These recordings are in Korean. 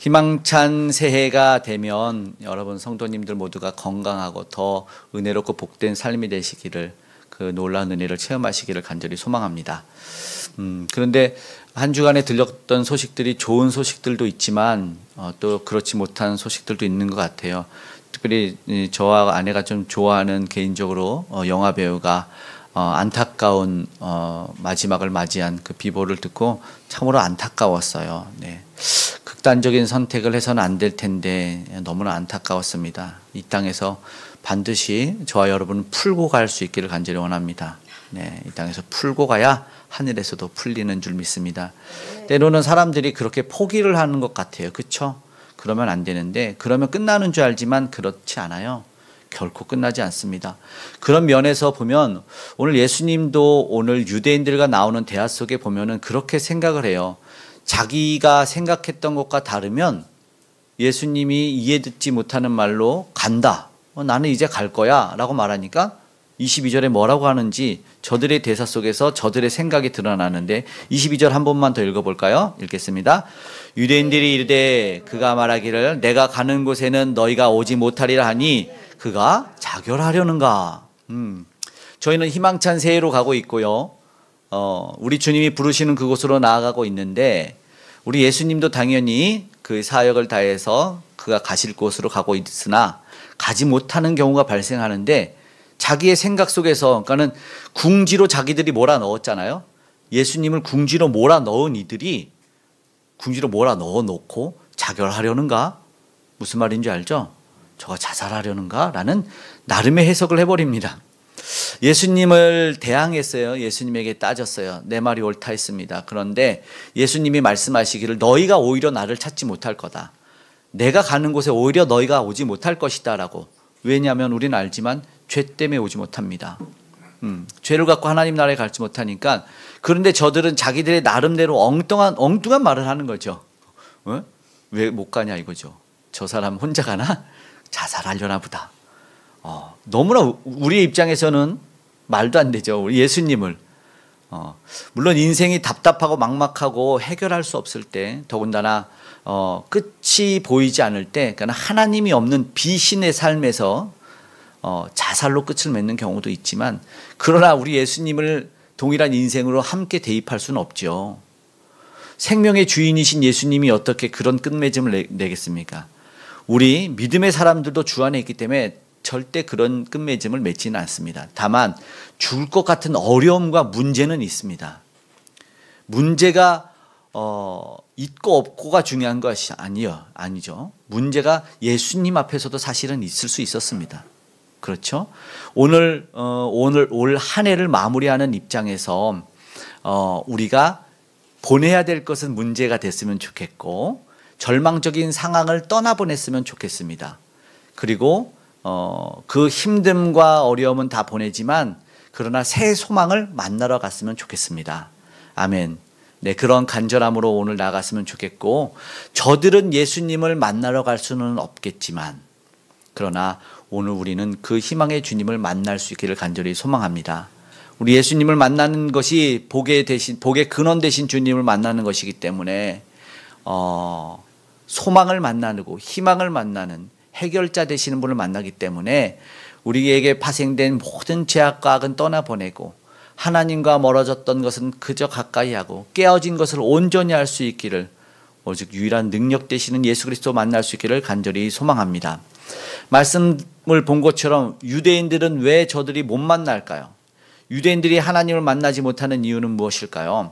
희망찬 새해가 되면 여러분 성도님들 모두가 건강하고 더 은혜롭고 복된 삶이 되시기를, 그 놀라운 은혜를 체험하시기를 간절히 소망합니다. 그런데 한 주간에 들렸던 소식들이 좋은 소식들도 있지만 또 그렇지 못한 소식들도 있는 것 같아요. 특별히 저와 아내가 좀 좋아하는 개인적으로 영화 배우가 안타까운 마지막을 맞이한 그 비보를 듣고 참으로 안타까웠어요. 네. 극단적인 선택을 해서는 안 될 텐데 너무나 안타까웠습니다. 이 땅에서 반드시 저와 여러분은 풀고 갈 수 있기를 간절히 원합니다. 네, 이 땅에서 풀고 가야 하늘에서도 풀리는 줄 믿습니다. 때로는 사람들이 그렇게 포기를 하는 것 같아요. 그렇죠? 그러면 안 되는데, 그러면 끝나는 줄 알지만 그렇지 않아요. 결코 끝나지 않습니다. 그런 면에서 보면 오늘 예수님도 오늘 유대인들과 나오는 대화 속에 보면은 그렇게 생각을 해요. 자기가 생각했던 것과 다르면 예수님이 이해 듣지 못하는 말로 간다. 나는 이제 갈 거야 라고 말하니까 22절에 뭐라고 하는지 저들의 대사 속에서 저들의 생각이 드러나는데 22절 한 번만 더 읽어볼까요? 읽겠습니다. 유대인들이 이르되 그가 말하기를 내가 가는 곳에는 너희가 오지 못하리라 하니 그가 자결하려는가. 저희는 희망찬 새해로 가고 있고요. 우리 주님이 부르시는 그곳으로 나아가고 있는데 우리 예수님도 당연히 그 사역을 다해서 그가 가실 곳으로 가고 있으나 가지 못하는 경우가 발생하는데 자기의 생각 속에서, 그러니까는 궁지로 자기들이 몰아 넣었잖아요. 예수님을 궁지로 몰아 넣은 이들이 궁지로 몰아 넣어 놓고 자결하려는가? 무슨 말인지 알죠? 저가 자살하려는가? 라는 나름의 해석을 해버립니다. 예수님을 대항했어요. 예수님에게 따졌어요. 내 말이 옳다 했습니다. 그런데 예수님이 말씀하시기를 너희가 오히려 나를 찾지 못할 거다. 내가 가는 곳에 오히려 너희가 오지 못할 것이다 라고. 왜냐하면 우리는 알지만 죄 때문에 오지 못합니다. 죄를 갖고 하나님 나라에 갈지 못하니까. 그런데 저들은 자기들의 나름대로 엉뚱한 말을 하는 거죠. 왜 못 가냐 이거죠. 저 사람 혼자 가나? 자살하려나 보다. 너무나 우리의 입장에서는 말도 안 되죠. 우리 예수님을 물론 인생이 답답하고 막막하고 해결할 수 없을 때, 더군다나 끝이 보이지 않을 때, 그러니까 하나님이 없는 비신의 삶에서 자살로 끝을 맺는 경우도 있지만, 그러나 우리 예수님을 동일한 인생으로 함께 대입할 수는 없죠. 생명의 주인이신 예수님이 어떻게 그런 끝맺음을 내겠습니까? 우리 믿음의 사람들도 주 안에 있기 때문에 절대 그런 끝맺음을 맺지는 않습니다. 다만 죽을 것 같은 어려움과 문제는 있습니다. 문제가 있고 없고가 중요한 것이 아니죠. 문제가 예수님 앞에서도 사실은 있을 수 있었습니다. 그렇죠? 올 한 해를 마무리하는 입장에서 우리가 보내야 될 것은 문제가 됐으면 좋겠고, 절망적인 상황을 떠나보냈으면 좋겠습니다. 그리고 그 힘듦과 어려움은 다 보내지만 그러나 새 소망을 만나러 갔으면 좋겠습니다. 아멘. 네, 그런 간절함으로 오늘 나갔으면 좋겠고, 저들은 예수님을 만나러 갈 수는 없겠지만 그러나 오늘 우리는 그 희망의 주님을 만날 수 있기를 간절히 소망합니다. 우리 예수님을 만나는 것이 복의 근원 되신 주님을 만나는 것이기 때문에 소망을 만나고 희망을 만나는 해결자 되시는 분을 만나기 때문에 우리에게 파생된 모든 죄악과 악은 떠나보내고 하나님과 멀어졌던 것은 그저 가까이 하고 깨어진 것을 온전히 할 수 있기를, 오직 유일한 능력 되시는 예수 그리스도 만날 수 있기를 간절히 소망합니다. 말씀을 본 것처럼 유대인들은 왜 저들이 못 만날까요? 유대인들이 하나님을 만나지 못하는 이유는 무엇일까요?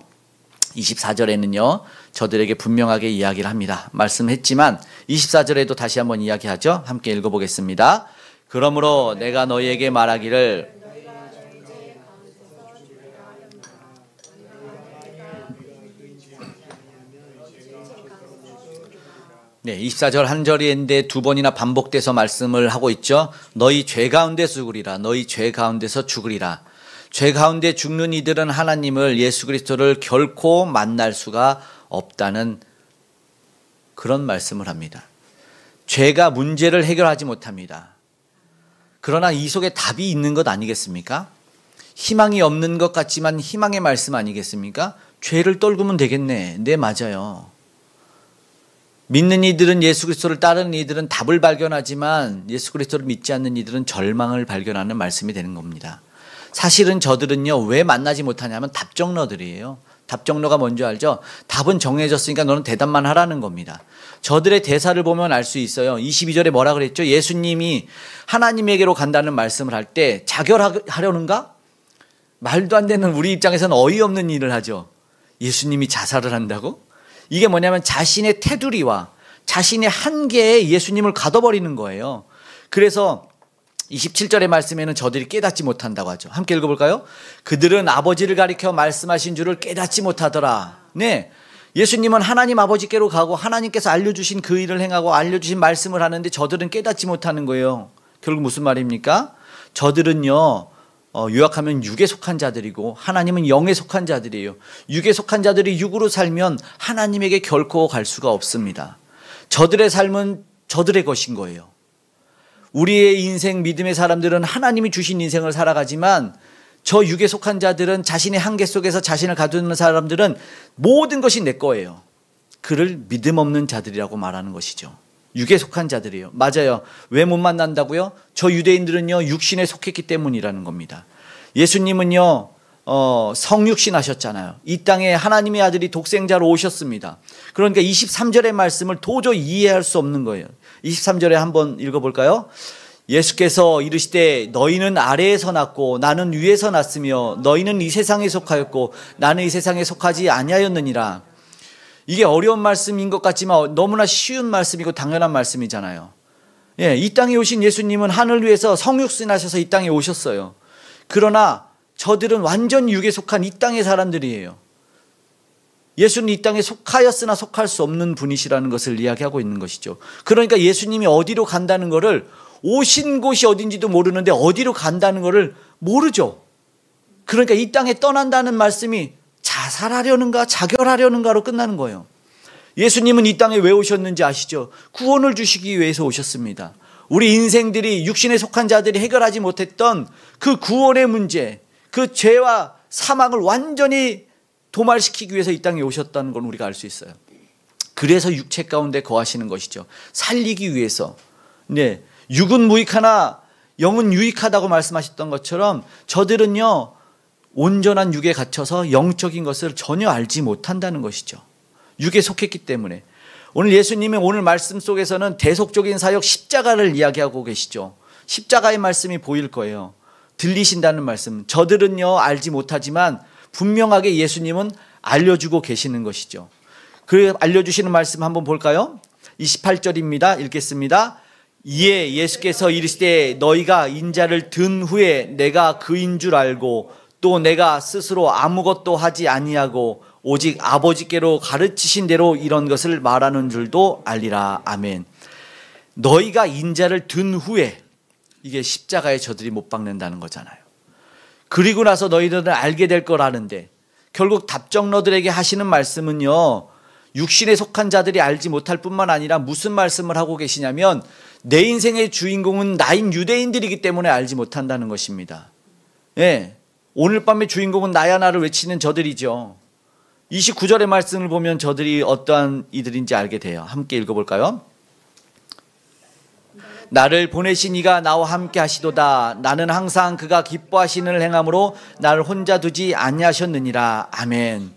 24절에는요 저들에게 분명하게 이야기를 합니다. 말씀했지만 24절에도 다시 한번 이야기하죠. 함께 읽어보겠습니다. 그러므로 내가 너희에게 말하기를 네, 24절 한 절인데 두 번이나 반복돼서 말씀을 하고 있죠. 너희 죄 가운데 죽으리라. 너희 죄 가운데서 죽으리라. 죄 가운데 죽는 이들은 하나님을, 예수 그리스도를 결코 만날 수가 없다는 그런 말씀을 합니다. 죄가 문제를 해결하지 못합니다. 그러나 이 속에 답이 있는 것 아니겠습니까? 희망이 없는 것 같지만 희망의 말씀 아니겠습니까? 죄를 떨구면 되겠네. 네, 맞아요. 믿는 이들은 예수 그리스도를 따르는 이들은 답을 발견하지만 예수 그리스도를 믿지 않는 이들은 절망을 발견하는 말씀이 되는 겁니다. 사실은 저들은요 왜 만나지 못하냐면 답정너들이에요. 답정너가 뭔지 알죠? 답은 정해졌으니까 너는 대답만 하라는 겁니다. 저들의 대사를 보면 알 수 있어요. 22절에 뭐라 그랬죠? 예수님이 하나님에게로 간다는 말씀을 할 때 자결하려는가? 말도 안 되는, 우리 입장에서는 어이없는 일을 하죠. 예수님이 자살을 한다고? 이게 뭐냐면 자신의 테두리와 자신의 한계에 예수님을 가둬버리는 거예요. 그래서 27절의 말씀에는 저들이 깨닫지 못한다고 하죠. 함께 읽어볼까요? 그들은 아버지를 가리켜 말씀하신 줄을 깨닫지 못하더라. 네, 예수님은 하나님 아버지께로 가고 하나님께서 알려주신 그 일을 행하고 알려주신 말씀을 하는데 저들은 깨닫지 못하는 거예요. 결국 무슨 말입니까? 저들은요 요약하면 육에 속한 자들이고 하나님은 영에 속한 자들이에요. 육에 속한 자들이 육으로 살면 하나님에게 결코 갈 수가 없습니다. 저들의 삶은 저들의 것인 거예요. 우리의 인생, 믿음의 사람들은 하나님이 주신 인생을 살아가지만 저 육에 속한 자들은 자신의 한계 속에서 자신을 가두는 사람들은 모든 것이 내 거예요. 그를 믿음 없는 자들이라고 말하는 것이죠. 육에 속한 자들이에요. 맞아요. 왜 못 만난다고요? 저 유대인들은요 육신에 속했기 때문이라는 겁니다. 예수님은요 성육신 하셨잖아요. 이 땅에 하나님의 아들이 독생자로 오셨습니다. 그러니까 23절의 말씀을 도저히 이해할 수 없는 거예요. 23절에 한번 읽어볼까요? 예수께서 이르시되 너희는 아래에서 났고 나는 위에서 났으며 너희는 이 세상에 속하였고 나는 이 세상에 속하지 아니하였느니라. 이게 어려운 말씀인 것 같지만 너무나 쉬운 말씀이고 당연한 말씀이잖아요. 예, 이 땅에 오신 예수님은 하늘 위에서 성육신하셔서 이 땅에 오셨어요. 그러나 저들은 완전 육에 속한 이 땅의 사람들이에요. 예수는 이 땅에 속하였으나 속할 수 없는 분이시라는 것을 이야기하고 있는 것이죠. 그러니까 예수님이 어디로 간다는 것을, 오신 곳이 어딘지도 모르는데 어디로 간다는 것을 모르죠. 그러니까 이 땅에 떠난다는 말씀이 자살하려는가 자결하려는가로 끝나는 거예요. 예수님은 이 땅에 왜 오셨는지 아시죠? 구원을 주시기 위해서 오셨습니다. 우리 인생들이 육신에 속한 자들이 해결하지 못했던 그 구원의 문제, 그 죄와 사망을 완전히 도말시키기 위해서 이 땅에 오셨다는 걸 우리가 알 수 있어요. 그래서 육체 가운데 거하시는 것이죠. 살리기 위해서. 네, 육은 무익하나 영은 유익하다고 말씀하셨던 것처럼 저들은요 온전한 육에 갇혀서 영적인 것을 전혀 알지 못한다는 것이죠. 육에 속했기 때문에. 오늘 예수님이 오늘 말씀 속에서는 대속적인 사역 십자가를 이야기하고 계시죠. 십자가의 말씀이 보일 거예요. 들리신다는 말씀. 저들은요 알지 못하지만 분명하게 예수님은 알려주고 계시는 것이죠. 그 알려주시는 말씀 한번 볼까요? 28절입니다. 읽겠습니다. 이에 예수께서 이르시되 너희가 인자를 든 후에 내가 그인 줄 알고 또 내가 스스로 아무것도 하지 아니하고 오직 아버지께로 가르치신 대로 이런 것을 말하는 줄도 알리라. 아멘. 너희가 인자를 든 후에, 이게 십자가에 저들이 못 박는다는 거잖아요. 그리고 나서 너희들은 알게 될 거라는데, 결국 답정너들에게 하시는 말씀은요 육신에 속한 자들이 알지 못할 뿐만 아니라 무슨 말씀을 하고 계시냐면 내 인생의 주인공은 나인 유대인들이기 때문에 알지 못한다는 것입니다. 예, 오늘 밤의 주인공은 나야 나를 외치는 저들이죠. 29절의 말씀을 보면 저들이 어떠한 이들인지 알게 돼요. 함께 읽어볼까요? 나를 보내신 이가 나와 함께 하시도다. 나는 항상 그가 기뻐하시는 일을 행함으로 나를 혼자 두지 아니하셨느니라. 아멘.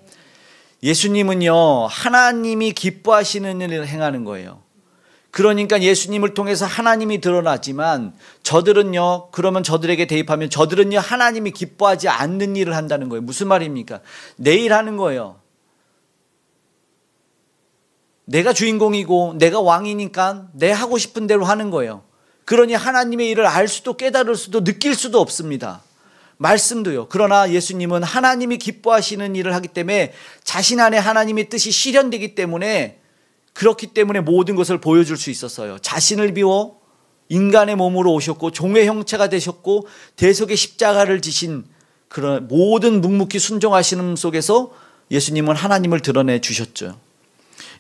예수님은요 하나님이 기뻐하시는 일을 행하는 거예요. 그러니까 예수님을 통해서 하나님이 드러났지만 저들은요, 그러면 저들에게 대입하면 저들은요 하나님이 기뻐하지 않는 일을 한다는 거예요. 무슨 말입니까? 내 일 하는 거예요. 내가 주인공이고 내가 왕이니까 내 하고 싶은 대로 하는 거예요. 그러니 하나님의 일을 알 수도 깨달을 수도 느낄 수도 없습니다. 말씀도요. 그러나 예수님은 하나님이 기뻐하시는 일을 하기 때문에 자신 안에 하나님의 뜻이 실현되기 때문에, 그렇기 때문에 모든 것을 보여줄 수 있었어요. 자신을 비워 인간의 몸으로 오셨고 종의 형체가 되셨고 대속의 십자가를 지신 그런 모든 묵묵히 순종하시는 속에서 예수님은 하나님을 드러내 주셨죠.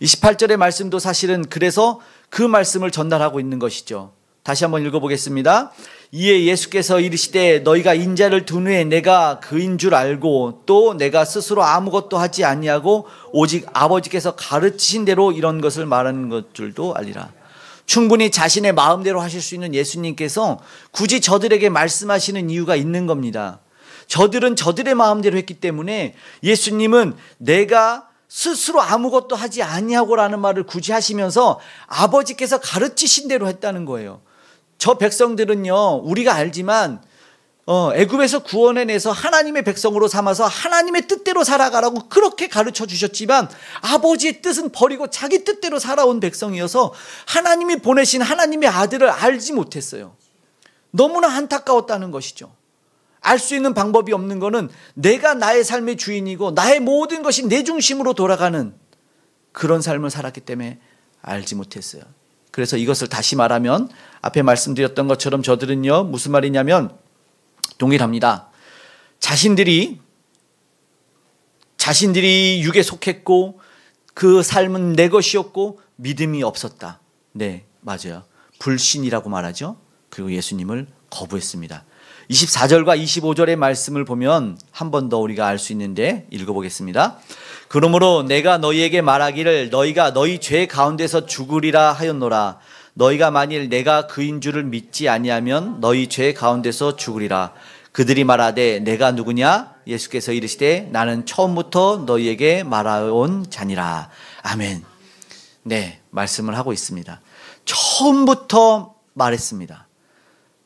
28절의 말씀도 사실은 그래서 그 말씀을 전달하고 있는 것이죠. 다시 한번 읽어보겠습니다. 이에 예수께서 이르시되 너희가 인자를 둔 후에 내가 그인 줄 알고 또 내가 스스로 아무것도 하지 아니하고 오직 아버지께서 가르치신 대로 이런 것을 말하는 것 줄도 알리라. 충분히 자신의 마음대로 하실 수 있는 예수님께서 굳이 저들에게 말씀하시는 이유가 있는 겁니다. 저들은 저들의 마음대로 했기 때문에 예수님은 내가 스스로 아무것도 하지 아니하고라는 말을 굳이 하시면서 아버지께서 가르치신 대로 했다는 거예요. 저 백성들은요, 우리가 알지만 애굽에서 구원해내서 하나님의 백성으로 삼아서 하나님의 뜻대로 살아가라고 그렇게 가르쳐 주셨지만 아버지의 뜻은 버리고 자기 뜻대로 살아온 백성이어서 하나님이 보내신 하나님의 아들을 알지 못했어요. 너무나 안타까웠다는 것이죠. 알 수 있는 방법이 없는 것은 내가 나의 삶의 주인이고 나의 모든 것이 내 중심으로 돌아가는 그런 삶을 살았기 때문에 알지 못했어요. 그래서 이것을 다시 말하면 앞에 말씀드렸던 것처럼 저들은요, 무슨 말이냐면 동일합니다. 자신들이 육에 속했고 그 삶은 내 것이었고 믿음이 없었다. 네, 맞아요. 불신이라고 말하죠. 그리고 예수님을 거부했습니다. 24절과 25절의 말씀을 보면 한 번 더 우리가 알 수 있는데 읽어보겠습니다. 그러므로 내가 너희에게 말하기를 너희가 너희 죄 가운데서 죽으리라 하였노라. 너희가 만일 내가 그인 줄을 믿지 아니하면 너희 죄 가운데서 죽으리라. 그들이 말하되 내가 누구냐? 예수께서 이르시되 나는 처음부터 너희에게 말하온 자니라. 아멘. 네, 말씀을 하고 있습니다. 처음부터 말했습니다.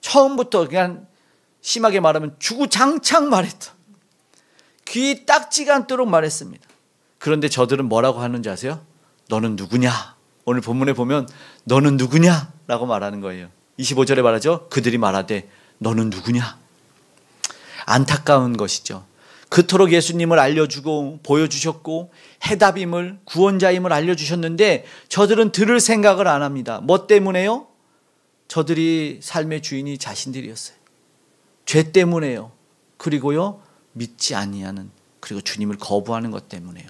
처음부터 그냥 심하게 말하면 주구장창 말했다. 귀 딱지가 않도록 말했습니다. 그런데 저들은 뭐라고 하는지 아세요? 너는 누구냐? 오늘 본문에 보면 너는 누구냐? 라고 말하는 거예요. 25절에 말하죠. 그들이 말하되 너는 누구냐? 안타까운 것이죠. 그토록 예수님을 알려주고 보여주셨고 해답임을, 구원자임을 알려주셨는데 저들은 들을 생각을 안 합니다. 뭐 때문에요? 저들이 삶의 주인이 자신들이었어요. 죄 때문에요. 그리고요, 믿지 아니하는, 그리고 주님을 거부하는 것 때문에요.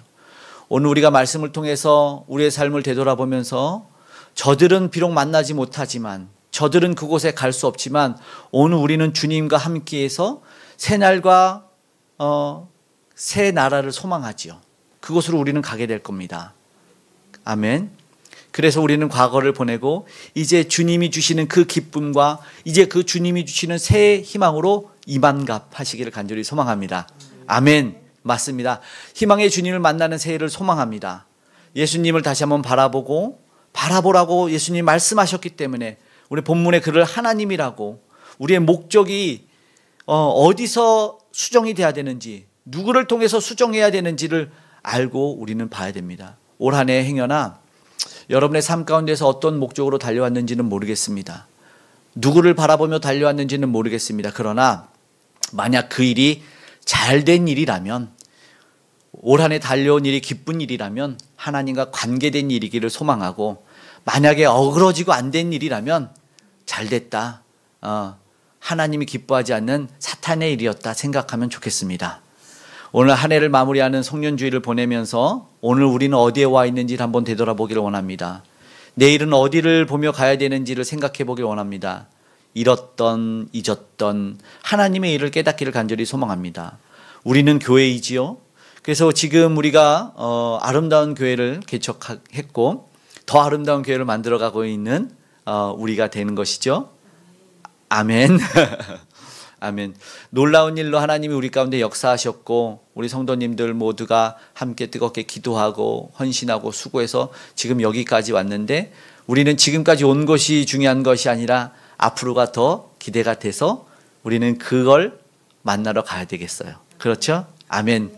오늘 우리가 말씀을 통해서 우리의 삶을 되돌아보면서 저들은 비록 만나지 못하지만, 저들은 그곳에 갈 수 없지만 오늘 우리는 주님과 함께해서 새 날과 새 나라를 소망하지요. 그곳으로 우리는 가게 될 겁니다. 아멘. 그래서 우리는 과거를 보내고 이제 주님이 주시는 그 기쁨과 이제 그 주님이 주시는 새 희망으로 이만갑하시기를 간절히 소망합니다. 아멘. 맞습니다. 희망의 주님을 만나는 새해를 소망합니다. 예수님을 다시 한번 바라보라고 예수님이 말씀하셨기 때문에 우리 본문에 그를 하나님이라고, 우리의 목적이 어디서 수정이 돼야 되는지, 누구를 통해서 수정해야 되는지를 알고 우리는 봐야 됩니다. 올 한 해 행여나 여러분의 삶 가운데서 어떤 목적으로 달려왔는지는 모르겠습니다. 누구를 바라보며 달려왔는지는 모르겠습니다. 그러나 만약 그 일이 잘된 일이라면, 올 한 해 달려온 일이 기쁜 일이라면 하나님과 관계된 일이기를 소망하고, 만약에 어그러지고 안 된 일이라면 잘됐다, 하나님이 기뻐하지 않는 사탄의 일이었다 생각하면 좋겠습니다. 오늘 한 해를 마무리하는 송년주일을 보내면서 오늘 우리는 어디에 와 있는지를 한번 되돌아보기를 원합니다. 내일은 어디를 보며 가야 되는지를 생각해 보길 원합니다. 잃었던, 잊었던 하나님의 일을 깨닫기를 간절히 소망합니다. 우리는 교회이지요. 그래서 지금 우리가 아름다운 교회를 개척했고 더 아름다운 교회를 만들어가고 있는 우리가 되는 것이죠. 아멘. 아멘. 놀라운 일로 하나님이 우리 가운데 역사하셨고 우리 성도님들 모두가 함께 뜨겁게 기도하고 헌신하고 수고해서 지금 여기까지 왔는데, 우리는 지금까지 온 것이 중요한 것이 아니라 앞으로가 더 기대가 돼서 우리는 그걸 만나러 가야 되겠어요. 그렇죠? 아멘.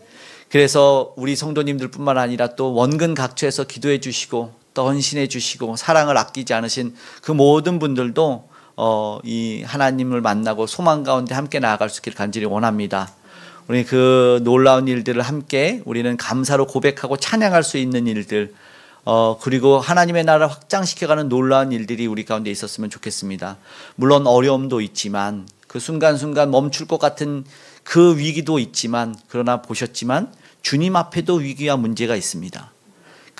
그래서 우리 성도님들 뿐만 아니라 또 원근 각처에서 기도해 주시고 또 헌신해 주시고 사랑을 아끼지 않으신 그 모든 분들도 이 하나님을 만나고 소망 가운데 함께 나아갈 수 있기를 간절히 원합니다. 우리 그 놀라운 일들을 함께 우리는 감사로 고백하고 찬양할 수 있는 일들, 그리고 하나님의 나라를 확장시켜가는 놀라운 일들이 우리 가운데 있었으면 좋겠습니다. 물론 어려움도 있지만, 그 순간순간 멈출 것 같은 그 위기도 있지만, 그러나 보셨지만 주님 앞에도 위기와 문제가 있습니다.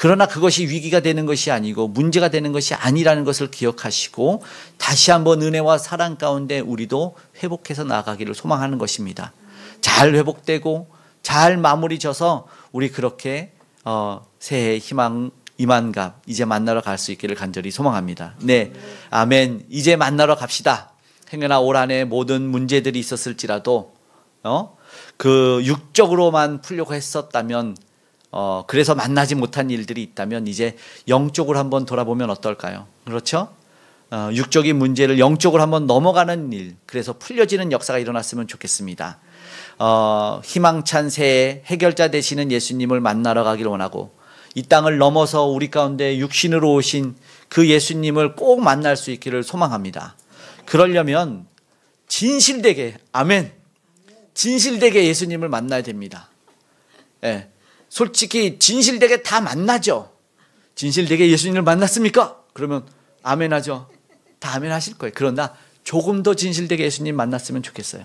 그러나 그것이 위기가 되는 것이 아니고 문제가 되는 것이 아니라는 것을 기억하시고 다시 한번 은혜와 사랑 가운데 우리도 회복해서 나아가기를 소망하는 것입니다. 잘 회복되고 잘 마무리 져서 우리 그렇게 새해 희망 이만갑 이제 만나러 갈 수 있기를 간절히 소망합니다. 네, 아멘. 이제 만나러 갑시다. 행여나 올 한해 모든 문제들이 있었을지라도 그 육적으로만 풀려고 했었다면 그래서 만나지 못한 일들이 있다면 이제 영적으로 한번 돌아보면 어떨까요? 그렇죠? 육적인 문제를 영적으로 한번 넘어가는 일, 그래서 풀려지는 역사가 일어났으면 좋겠습니다. 희망찬 새해 해결자 되시는 예수님을 만나러 가기를 원하고 이 땅을 넘어서 우리 가운데 육신으로 오신 그 예수님을 꼭 만날 수 있기를 소망합니다. 그러려면 진실되게, 아멘, 진실되게 예수님을 만나야 됩니다. 예, 솔직히 진실되게 다 만나죠. 진실되게 예수님을 만났습니까? 그러면 아멘 하죠. 다 아멘 하실 거예요. 그러나 조금 더 진실되게 예수님 만났으면 좋겠어요.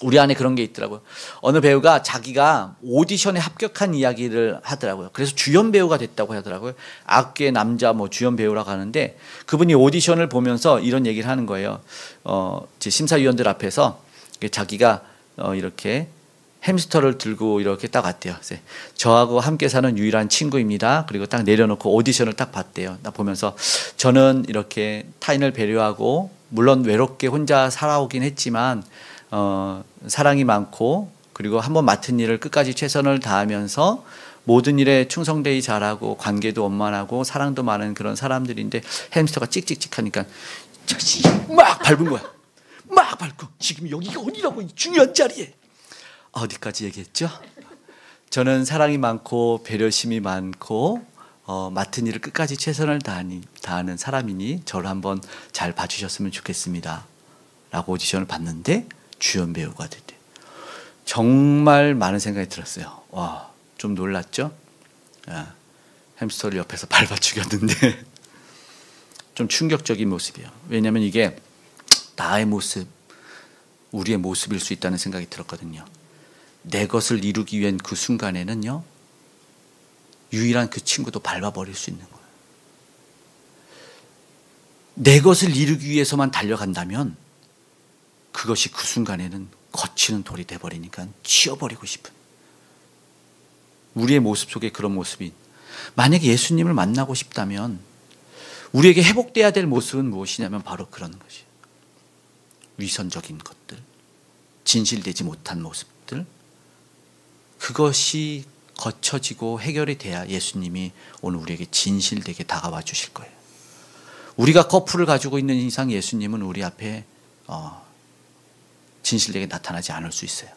우리 안에 그런 게 있더라고요. 어느 배우가 자기가 오디션에 합격한 이야기를 하더라고요. 그래서 주연 배우가 됐다고 하더라고요. 악기의 남자 주연 배우라고 하는데 그분이 오디션을 보면서 이런 얘기를 하는 거예요. 심사위원들 앞에서 자기가 이렇게 햄스터를 들고 이렇게 딱 왔대요. 저하고 함께 사는 유일한 친구입니다. 그리고 딱 내려놓고 오디션을 딱 봤대요. 딱 보면서 저는 이렇게 타인을 배려하고 물론 외롭게 혼자 살아오긴 했지만 사랑이 많고 그리고 한번 맡은 일을 끝까지 최선을 다하면서 모든 일에 충성되이 잘하고 관계도 원만하고 사랑도 많은 그런 사람들인데 햄스터가 찍찍찍하니까 막 밟은 거야. 막 밟고 지금 여기가 어디라고 중요한 자리에. 어디까지 얘기했죠? 저는 사랑이 많고 배려심이 많고 맡은 일을 끝까지 최선을 다하는 사람이니 저를 한번 잘 봐주셨으면 좋겠습니다 라고 오디션을 봤는데 주연 배우가 됐대요. 정말 많은 생각이 들었어요. 와, 좀 놀랐죠? 햄스터를 옆에서 밟아 죽였는데 좀 충격적인 모습이에요. 왜냐하면 이게 나의 모습, 우리의 모습일 수 있다는 생각이 들었거든요. 내 것을 이루기 위한 그 순간에는요, 유일한 그 친구도 밟아버릴 수 있는 거예요. 내 것을 이루기 위해서만 달려간다면 그것이 그 순간에는 거치는 돌이 돼버리니까 치워버리고 싶은, 우리의 모습 속에 그런 모습이, 만약에 예수님을 만나고 싶다면 우리에게 회복돼야 될 모습은 무엇이냐면 바로 그런 것이에요. 위선적인 것들, 진실되지 못한 모습들, 그것이 거쳐지고 해결이 돼야 예수님이 오늘 우리에게 진실되게 다가와 주실 거예요. 우리가 거풀을 가지고 있는 이상 예수님은 우리 앞에 진실되게 나타나지 않을 수 있어요.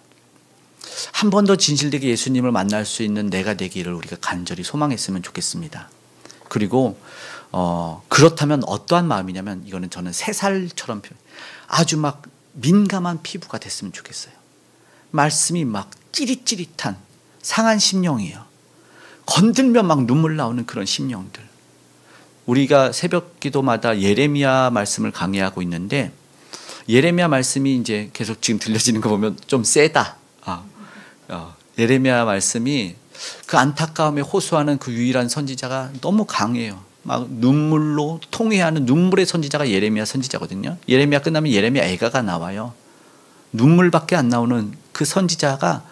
한 번 더 진실되게 예수님을 만날 수 있는 내가 되기를 우리가 간절히 소망했으면 좋겠습니다. 그리고 그렇다면 어떠한 마음이냐면, 이거는 저는 새살처럼 아주 막 민감한 피부가 됐으면 좋겠어요. 말씀이 막 찌릿찌릿한 상한 심령이에요. 건들면 막 눈물 나오는 그런 심령들. 우리가 새벽 기도마다 예레미야 말씀을 강의하고 있는데, 예레미야 말씀이 이제 계속 지금 들려지는 거 보면 좀 세다. 예레미야 말씀이 그 안타까움에 호소하는 그 유일한 선지자가 너무 강해요. 막 눈물로 통회하는 눈물의 선지자가 예레미야 선지자거든요. 예레미야 끝나면 예레미야 애가가 나와요. 눈물밖에 안 나오는 그 선지자가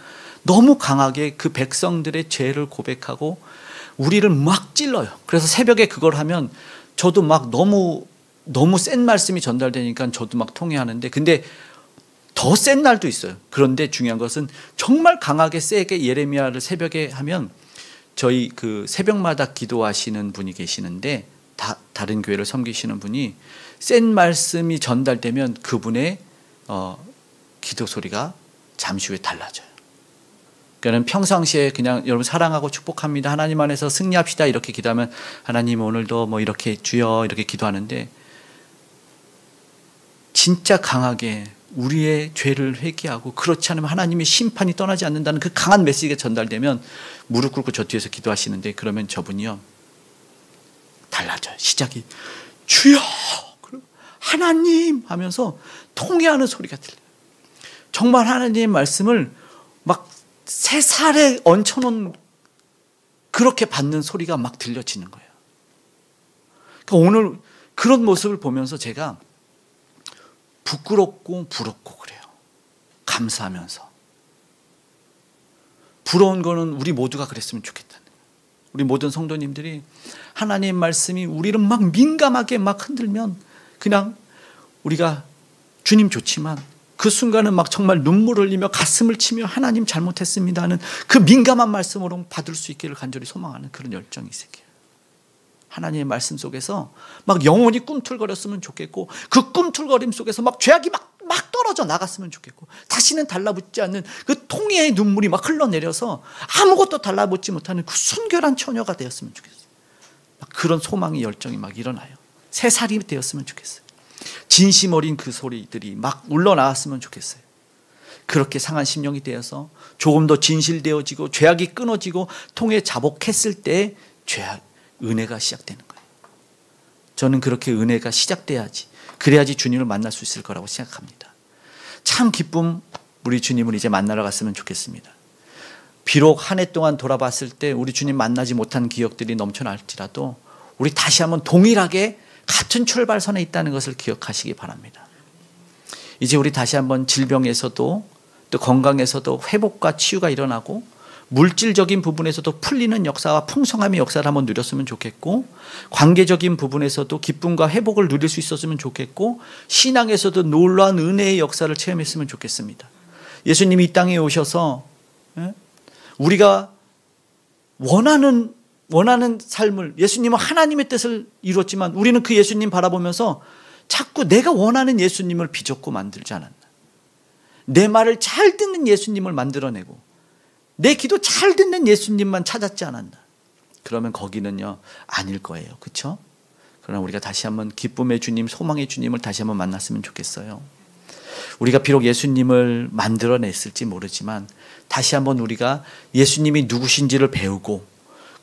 너무 강하게 그 백성들의 죄를 고백하고 우리를 막 찔러요. 그래서 새벽에 그걸 하면 저도 막 너무 센 말씀이 전달되니까 저도 막 통회하는데, 근데 더 센 날도 있어요. 그런데 중요한 것은 정말 강하게 세게 예레미야를 새벽에 하면, 저희 그 새벽마다 기도하시는 분이 계시는데, 다른 교회를 섬기시는 분이 센 말씀이 전달되면 그분의 기도 소리가 잠시 후에 달라져요. 그러니까 평상시에 그냥 여러분 사랑하고 축복합니다, 하나님 안에서 승리합시다 이렇게 기도하면 하나님 오늘도 뭐 이렇게 주여 이렇게 기도하는데, 진짜 강하게 우리의 죄를 회개하고 그렇지 않으면 하나님의 심판이 떠나지 않는다는 그 강한 메시지가 전달되면 무릎 꿇고 저 뒤에서 기도하시는데, 그러면 저분이요 달라져요. 시작이 주여 하나님 하면서 통회하는 소리가 들려요. 정말 하나님의 말씀을 막 새살에 얹혀놓은 그렇게 받는 소리가 막 들려지는 거예요. 그러니까 오늘 그런 모습을 보면서 제가 부끄럽고 부럽고 그래요. 감사하면서. 부러운 거는 우리 모두가 그랬으면 좋겠다는 거예요. 우리 모든 성도님들이 하나님의 말씀이 우리를 막 민감하게 막 흔들면 그냥 우리가 주님 좋지만 그 순간은 막 정말 눈물을 흘리며 가슴을 치며 하나님 잘못했습니다 하는 그 민감한 말씀으로 받을 수 있기를 간절히 소망하는 그런 열정이 있을게요. 하나님의 말씀 속에서 막 영혼이 꿈틀거렸으면 좋겠고 그 꿈틀거림 속에서 막 죄악이 막 떨어져 나갔으면 좋겠고 다시는 달라붙지 않는 그 통해의 눈물이 막 흘러내려서 아무것도 달라붙지 못하는 그 순결한 처녀가 되었으면 좋겠어요. 막 그런 소망의 열정이 막 일어나요. 새 살이 되었으면 좋겠어요. 진심 어린 그 소리들이 막 울러나왔으면 좋겠어요. 그렇게 상한 심령이 되어서 조금 더 진실되어지고 죄악이 끊어지고 통해 자복했을 때 은혜가 시작되는 거예요. 저는 그렇게 은혜가 시작돼야지, 그래야지 주님을 만날 수 있을 거라고 생각합니다. 참 기쁨, 우리 주님을 이제 만나러 갔으면 좋겠습니다. 비록 한 해 동안 돌아봤을 때 우리 주님 만나지 못한 기억들이 넘쳐날지라도 우리 다시 한번 동일하게 같은 출발선에 있다는 것을 기억하시기 바랍니다. 이제 우리 다시 한번 질병에서도 또 건강에서도 회복과 치유가 일어나고 물질적인 부분에서도 풀리는 역사와 풍성함의 역사를 한번 누렸으면 좋겠고 관계적인 부분에서도 기쁨과 회복을 누릴 수 있었으면 좋겠고 신앙에서도 놀라운 은혜의 역사를 체험했으면 좋겠습니다. 예수님이 이 땅에 오셔서 우리가 원하는 삶을, 예수님은 하나님의 뜻을 이뤘지만 우리는 그 예수님 바라보면서 자꾸 내가 원하는 예수님을 빚었고 만들지 않았나. 내 말을 잘 듣는 예수님을 만들어내고 내 기도 잘 듣는 예수님만 찾았지 않았나. 그러면 거기는요 아닐 거예요. 그렇죠? 그러나 우리가 다시 한번 기쁨의 주님, 소망의 주님을 다시 한번 만났으면 좋겠어요. 우리가 비록 예수님을 만들어냈을지 모르지만 다시 한번 우리가 예수님이 누구신지를 배우고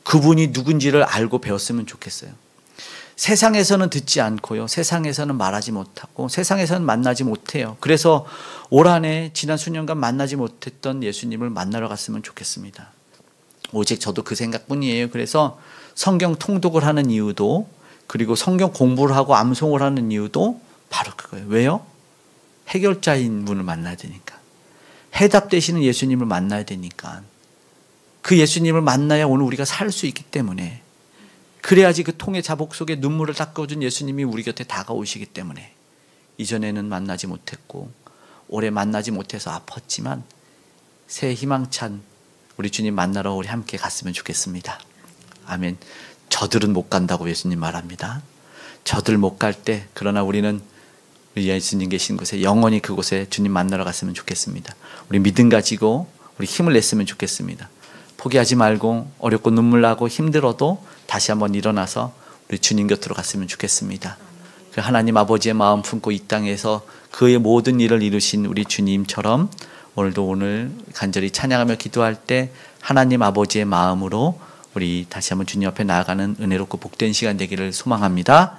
그분이 누군지를 알고 배웠으면 좋겠어요. 세상에서는 듣지 않고요, 세상에서는 말하지 못하고 세상에서는 만나지 못해요. 그래서 올 한 해 지난 수년간 만나지 못했던 예수님을 만나러 갔으면 좋겠습니다. 오직 저도 그 생각뿐이에요. 그래서 성경 통독을 하는 이유도, 그리고 성경 공부를 하고 암송을 하는 이유도 바로 그거예요. 왜요? 해결자인 분을 만나야 되니까, 해답되시는 예수님을 만나야 되니까, 그 예수님을 만나야 오늘 우리가 살 수 있기 때문에, 그래야지 그 통의 자복 속에 눈물을 닦아준 예수님이 우리 곁에 다가오시기 때문에 이전에는 만나지 못했고 올해 만나지 못해서 아팠지만 새해 희망찬 우리 주님 만나러 우리 함께 갔으면 좋겠습니다. 아멘. 저들은 못 간다고 예수님 말합니다. 저들 못 갈 때, 그러나 우리는 우리 예수님 계신 곳에 영원히 그곳에 주님 만나러 갔으면 좋겠습니다. 우리 믿음 가지고 우리 힘을 냈으면 좋겠습니다. 포기하지 말고 어렵고 눈물 나고 힘들어도 다시 한번 일어나서 우리 주님 곁으로 갔으면 좋겠습니다. 그 하나님 아버지의 마음 품고 이 땅에서 그의 모든 일을 이루신 우리 주님처럼 오늘 간절히 찬양하며 기도할 때 하나님 아버지의 마음으로 우리 다시 한번 주님 앞에 나아가는 은혜롭고 복된 시간 되기를 소망합니다.